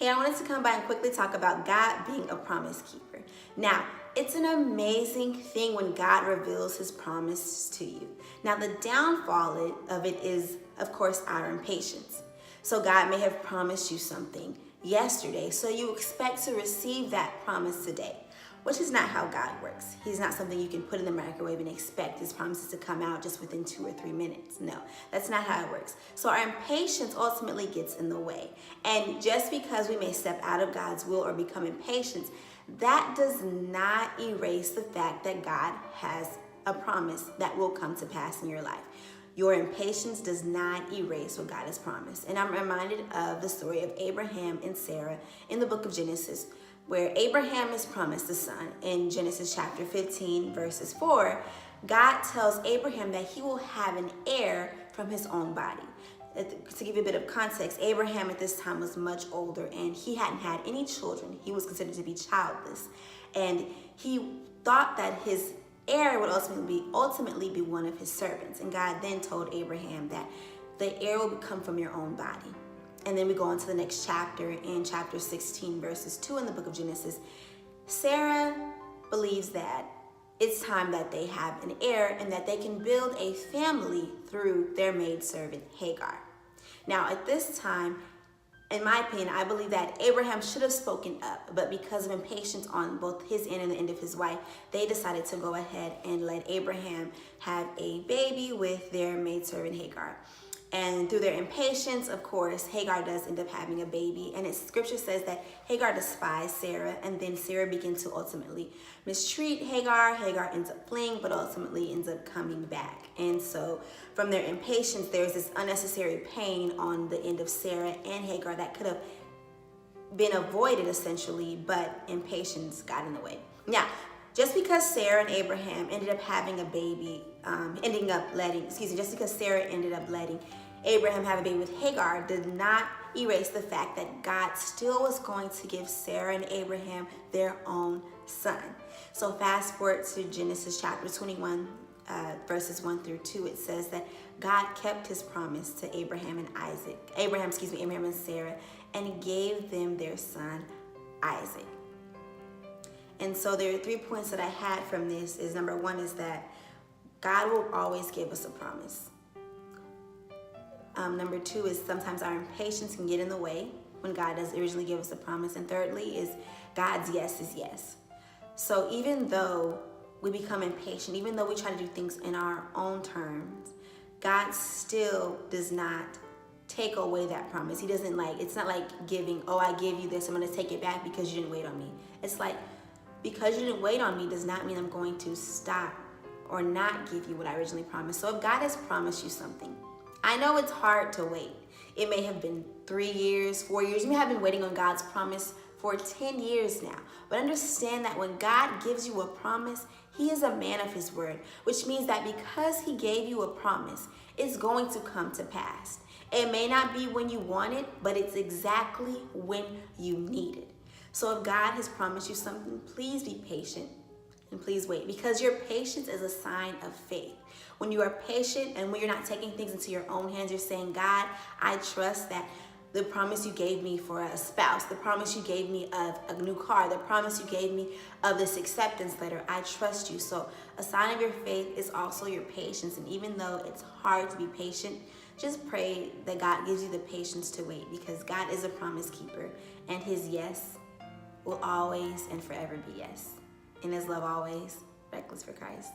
Hey, I wanted to come by and quickly talk about God being a promise keeper. Now, it's an amazing thing when God reveals his promise to you. Now, the downfall of it is, of course, our impatience. So God may have promised you something yesterday, so you expect to receive that promise today, which is not how God works. He's not something you can put in the microwave and expect his promises to come out just within 2 or 3 minutes. No, that's not how it works. So our impatience ultimately gets in the way. And just because we may step out of God's will or become impatient, that does not erase the fact that God has a promise that will come to pass in your life. Your impatience does not erase what God has promised. And I'm reminded of the story of Abraham and Sarah in the book of Genesis, where Abraham is promised a son. In Genesis chapter 15, verses 4, God tells Abraham that he will have an heir from his own body. To give you a bit of context, Abraham at this time was much older and he hadn't had any children. He was considered to be childless. And he thought that his heir would ultimately be one of his servants. And God then told Abraham that the heir will come from your own body. And then we go on to the next chapter, in chapter 16, verses 2 in the book of Genesis. Sarah believes that it's time that they have an heir and that they can build a family through their maidservant Hagar. Now, at this time, in my opinion, I believe that Abraham should have spoken up, but because of impatience on both his end and the end of his wife, they decided to go ahead and let Abraham have a baby with their maidservant Hagar. And through their impatience, of course, Hagar does end up having a baby. And scripture says that Hagar despised Sarah, and then Sarah begins to ultimately mistreat Hagar. Hagar ends up fleeing, but ultimately ends up coming back. And so from their impatience, there's this unnecessary pain on the end of Sarah and Hagar that could have been avoided essentially, but impatience got in the way. Now, just because Sarah and Abraham ended up having a baby, just because Sarah ended up letting Abraham have a baby with Hagar did not erase the fact that God still was going to give Sarah and Abraham their own son. So fast forward to Genesis chapter 21, verses 1 through 2, it says that God kept his promise to Abraham and Sarah, and gave them their son, Isaac. And so there are 3 points that I had from this. Is number 1 is that God will always give us a promise. Number 2 is sometimes our impatience can get in the way when God does originally give us a promise. And thirdly is God's yes is yes. So even though we become impatient, even though we try to do things in our own terms, God still does not take away that promise. He doesn't it's not like giving, oh, I give you this, I'm going to take it back because you didn't wait on me. It's like, because you didn't wait on me does not mean I'm going to stop or not give you what I originally promised. So if God has promised you something, I know it's hard to wait. It may have been 3 years, 4 years. You may have been waiting on God's promise for 10 years now. But understand that when God gives you a promise, he is a man of his word, which means that because he gave you a promise, it's going to come to pass. It may not be when you want it, but it's exactly when you need it. So if God has promised you something, please be patient and please wait, because your patience is a sign of faith. When you are patient and when you're not taking things into your own hands, you're saying, God, I trust that the promise you gave me for a spouse, the promise you gave me of a new car, the promise you gave me of this acceptance letter, I trust you. So a sign of your faith is also your patience. And even though it's hard to be patient, just pray that God gives you the patience to wait, because God is a promise keeper and his yes will always and forever be yes. In his love always, reckless for Christ.